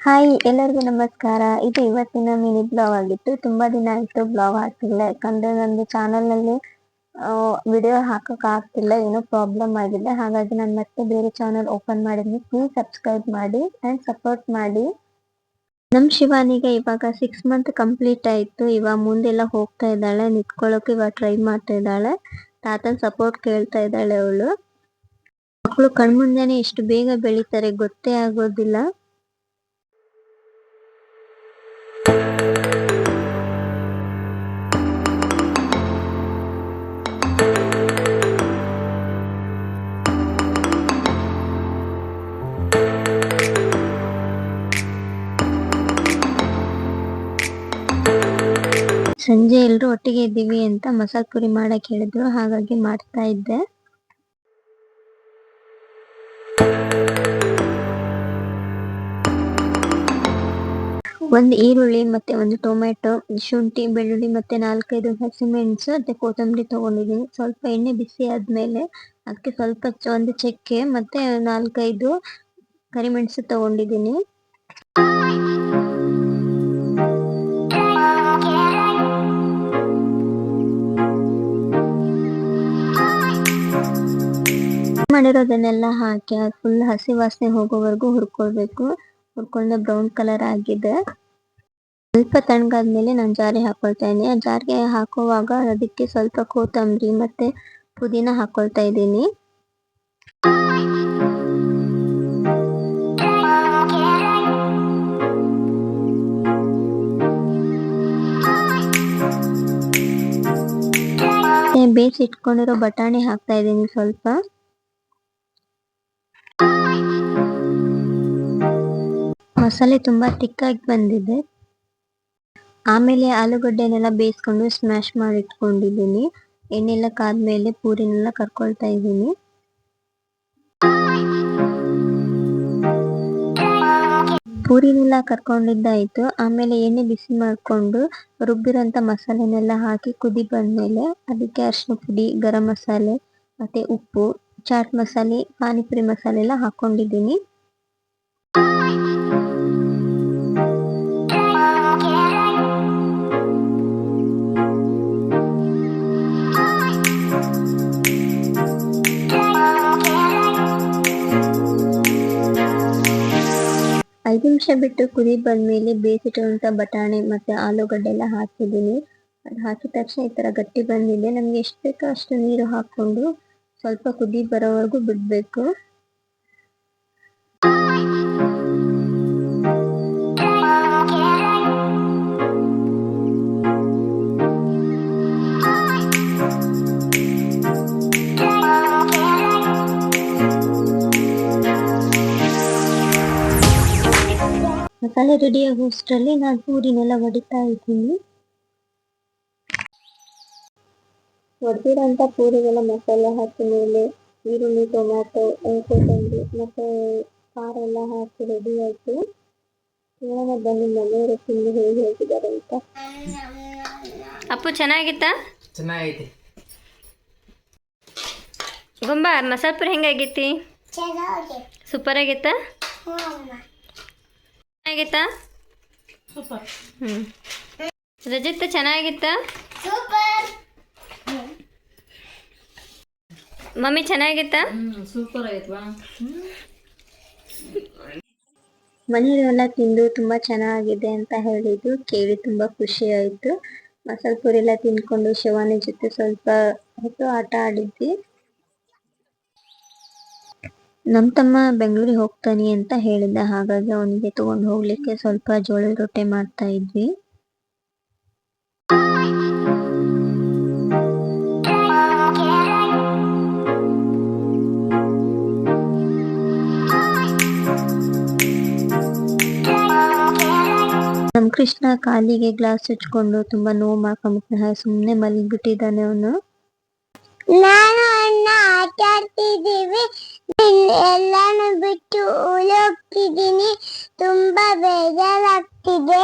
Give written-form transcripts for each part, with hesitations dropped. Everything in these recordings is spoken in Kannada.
ಹಾಯ್, ಎಲ್ಲರಿಗೂ ನಮಸ್ಕಾರ. ಇದು ಇವತ್ತಿನ ಮಿನಿ ಬ್ಲಾಗ್ ಆಗಿತ್ತು. ತುಂಬಾ ದಿನ ಆಯ್ತು ಬ್ಲಾಗ್ ಹಾಕಿಲ್ಲ, ಯಾಕಂದ್ರೆ ನಂದು ಚಾನಲ್ ನಲ್ಲಿ ವಿಡಿಯೋ ಹಾಕಕ್ ಆಗ್ತಿಲ್ಲ, ಏನೋ ಪ್ರಾಬ್ಲಮ್ ಆಗಿದೆ. ಹಾಗಾಗಿ ನಾನು ಮತ್ತೆ ಬೇರೆ ಚಾನಲ್ ಓಪನ್ ಮಾಡಿದ್ನಿ. ಪ್ಲೀಸ್ ಸಬ್ಸ್ಕ್ರೈಬ್ ಮಾಡಿ ಅಂಡ್ ಸಪೋರ್ಟ್ ಮಾಡಿ. ನಮ್ ಶಿವಾನಿಗೆ ಇವಾಗ 6 ಮಂತ್ ಕಂಪ್ಲೀಟ್ ಆಯ್ತು. ಇವಾಗ ಮುಂದೆಲ್ಲ ಹೋಗ್ತಾ ಇದ್ದಾಳೆ, ನಿಂತ್ಕೊಳ್ಳೋಕೆ ಇವಾಗ ಟ್ರೈ ಮಾಡ್ತಾ ಇದ್ದಾಳೆ. ತಾತನ್ ಸಪೋರ್ಟ್ ಕೇಳ್ತಾ ಇದ್ದಾಳೆ ಅವಳು. ಮಕ್ಕಳು ಕಣ್ಮುಂದೆನೆ ಎಷ್ಟು ಬೇಗ ಬೆಳೀತಾರೆ ಗೊತ್ತೇ ಆಗೋದಿಲ್ಲ. ಸಂಜೆ ಎಲ್ರು ಒಟ್ಟಿಗೆ ಇದ್ದೀವಿ ಅಂತ ಮಸಾಲ ಪುರಿ ಮಾಡಕ್ ಹೇಳಿದ್ರು, ಹಾಗಾಗಿ ಮಾಡ್ತಾ ಇದ್ದೆ. ಒಂದು ಈರುಳ್ಳಿ ಮತ್ತೆ ಒಂದು ಟೊಮೆಟೊ, ಶುಂಠಿ, ಬೆಳ್ಳುಳ್ಳಿ ಮತ್ತೆ 4-5 ಹಸಿಮೆಣಸು ಮತ್ತೆ ಕೊತ್ತಂಬರಿ ತಗೊಂಡಿದ್ದೀನಿ. ಸ್ವಲ್ಪ ಎಣ್ಣೆ ಬಿಸಿ ಆದ್ಮೇಲೆ ಅದಕ್ಕೆ ಸ್ವಲ್ಪ ಒಂದು ಚಕ್ಕೆ ಮತ್ತೆ 4-5 ಕರಿಮೆಣಸು ತಗೊಂಡಿದ್ದೀನಿ. ಮಾಡಿರೋದನ್ನೆಲ್ಲ ಹಾಕಿ ಫುಲ್ ಹಸಿ ವಾಸನೆ ಹೋಗೋವರೆಗೂ ಹುರ್ಕೊಳ್ಬೇಕು. ಹುರ್ಕೊಂಡ್ರೆ ಬ್ರೌನ್ ಕಲರ್ ಆಗಿದೆ. ಸ್ವಲ್ಪ ತಣ್ಣಗಾದ್ಮೇಲೆ ನಾನು ಜಾರಿಗೆ ಹಾಕೊಳ್ತಾ ಇದ್ದೀನಿ. ಜಾರಿಗೆ ಹಾಕುವಾಗ ಅದಕ್ಕೆ ಸ್ವಲ್ಪ ಕೊತ್ತಂಬರಿ ಮತ್ತೆ ಪುದೀನ ಹಾಕೊಳ್ತಾ ಇದ್ದೀನಿ. ಬೇಯಿಸಿ ಇಟ್ಕೊಂಡಿರೋ ಬಟಾಣಿ ಹಾಕ್ತಾ ಇದ್ದೀನಿ ಸ್ವಲ್ಪ. ಮಸಾಲೆ ತುಂಬಾ ತಿಕ್ಕಾಗಿ ಬಂದಿದೆ. ಆಮೇಲೆ ಆಲೂಗಡ್ಡೆನೆಲ್ಲ ಬೇಯಿಸ್ಕೊಂಡು ಸ್ಮ್ಯಾಶ್ ಮಾಡಿ ಇಟ್ಕೊಂಡಿದ್ದೀನಿ. ಎಣ್ಣೆಲ್ಲ ಕಾದ್ಮೇಲೆ ಪೂರಿನೆಲ್ಲ ಕರ್ಕೊಳ್ತಾ ಇದ್ದೀನಿ. ಪೂರಿನೆಲ್ಲ ಕರ್ಕೊಂಡಿದ್ದಾಯ್ತು. ಆಮೇಲೆ ಎಣ್ಣೆ ಬಿಸಿ ಮಾಡ್ಕೊಂಡು ರುಬ್ಬಿರೋಂಥ ಮಸಾಲೆನೆಲ್ಲ ಹಾಕಿ ಕುದಿ ಬಂದ್ಮೇಲೆ ಅದಕ್ಕೆ ಅರಿಶಿನ ಪುಡಿ, ಗರಂ ಮಸಾಲೆ ಮತ್ತೆ ಉಪ್ಪು, ಚಾಟ್ ಮಸಾಲೆ, ಪಾನಿಪುರಿ ಮಸಾಲೆ ಎಲ್ಲ ಹಾಕೊಂಡಿದ್ದೀನಿ. ಐದು ನಿಮಿಷ ಬಿಟ್ಟು ಕುದಿ ಬಂದ್ಮೇಲೆ ಬೇಯಿಸಿಟ್ಟಿರುವಂತ ಬಟಾಣಿ ಮತ್ತೆ ಆಲೂಗಡ್ಡೆ ಎಲ್ಲ ಹಾಕಿದ್ದೀನಿ. ಅದು ಹಾಕಿದ ತಕ್ಷಣ ಈ ತರ ಗಟ್ಟಿ ಬಂದಿದೆ. ನಮ್ಗೆ ಎಷ್ಟು ಬೇಕೋ ಅಷ್ಟು ನೀರು ಹಾಕೊಂಡು ಸ್ವಲ್ಪ ಕುದಿ ಬರೋವರೆಗೂ ಬಿಡ್ಬೇಕು. ಮಸಾಲೆ ರೆಡಿ ಆಗೋಷ್ಟರಲ್ಲಿ ನಾನು ಪೂರಿನೆಲ್ಲ ಹೊಡಿತಾ ಇದ್ದೀನಿ. ಹೊಡೆದಿರೋಂಥ ಪೂರಿಗೆಲ್ಲ ಮಸಾಲೆ ಹಾಕಿ ಮೇಲೆ ಈರುಳ್ಳಿ, ಟೊಮ್ಯಾಟೊ, ಕೊತ್ತಂಬರಿ ಮತ್ತೆ ಖಾರ ಎಲ್ಲ ಹಾಕಿ ರೆಡಿ ಆಯ್ತು. ನೋಡೋಣ ಬನ್ನಿ ಮನೆಯವರು ತಿಂದು ಹೇಗೆ ಹೇಗಿದ್ದಾರೆ ಅಂತ. ಅಪ್ಪು ಚೆನ್ನಾಗಿತ್ತಾ? ಚೆನ್ನಾಗೈತಿ. ಗೊಂಬ ಮಸಾಲೆ ಪುರಿ ಹೆಂಗಾಗೈತಿ? ಸೂಪರ್ ಆಗೈತಾ? ಚೆನ್ನಾಗಿತ್ತಾ? ರಜಿತ್ ಚೆನ್ನಾಗಿತ್ತಾ? ಮಮ್ಮಿ ಚೆನ್ನಾಗಿತ್ತಾ? ಸೂಪರ್ ಆಯ್ತು. ಮನೆಯವರೆಲ್ಲ ತಿಂದು ತುಂಬಾ ಚೆನ್ನಾಗಿದೆ ಅಂತ ಹೇಳಿದ್ರು, ಕೇಳಿ ತುಂಬಾ ಖುಷಿ ಆಯ್ತು. ಮಸಾಲೆ ಪುರಿ ಎಲ್ಲ ತಿನ್ಕೊಂಡು ಶಿವಾನಿ ಜೊತೆ ಸ್ವಲ್ಪ ಹೊತ್ತು ಆಟ ಆಡಿದ್ವಿ. ನಮ್ ತಮ್ಮ ಬೆಂಗಳೂರಿಗೆ ಹೋಗ್ತಾನೆ ಅಂತ ಹೇಳಿದ್ದ, ಹಾಗಾಗಿ ಅವನಿಗೆ ತಗೊಂಡು ಹೋಗ್ಲಿಕ್ಕೆ ಸ್ವಲ್ಪ ಜೋಳದ ರೊಟ್ಟೆ ಮಾಡ್ತಾ ಇದ್ವಿ. ನಮ್ ಕೃಷ್ಣ ಕಾಲಿಗೆ ಗ್ಲಾಸ್ ಹಚ್ಕೊಂಡು ತುಂಬಾ ನೋವು ಮಾಡ್ಕೊಂಡ್ಬಿಟ್ಟ, ಸುಮ್ನೆ ಮಲಗಿಬಿಟ್ಟಿದ್ದಾನೆ ಅವನು. ನಾನು ಅಣ್ಣ ಆಟ ಆಡ್ತಿದ್ದೀವಿ, ಎಲ್ಲಾನು ಬಿಟ್ಟು ಹೋಗ್ತಿದ್ದೀನಿ, ತುಂಬಾ ಬೇಜಾರಾಗ್ತಿದೆ.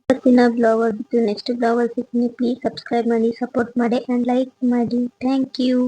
ಇವತ್ತಿನ ಬ್ಲಾಗ್ ಬಿಟ್ಟು ನೆಕ್ಸ್ಟ್ ಬ್ಲಾಗ್ ಅಲ್ಲಿ ಸಿಗ್ತೀನಿ. ಪ್ಲೀಸ್ ಸಬ್ಸ್ಕ್ರೈಬ್ ಮಾಡಿ, ಸಪೋರ್ಟ್ ಮಾಡಿ ಅಂಡ್ ಲೈಕ್ ಮಾಡಿ. Thank you.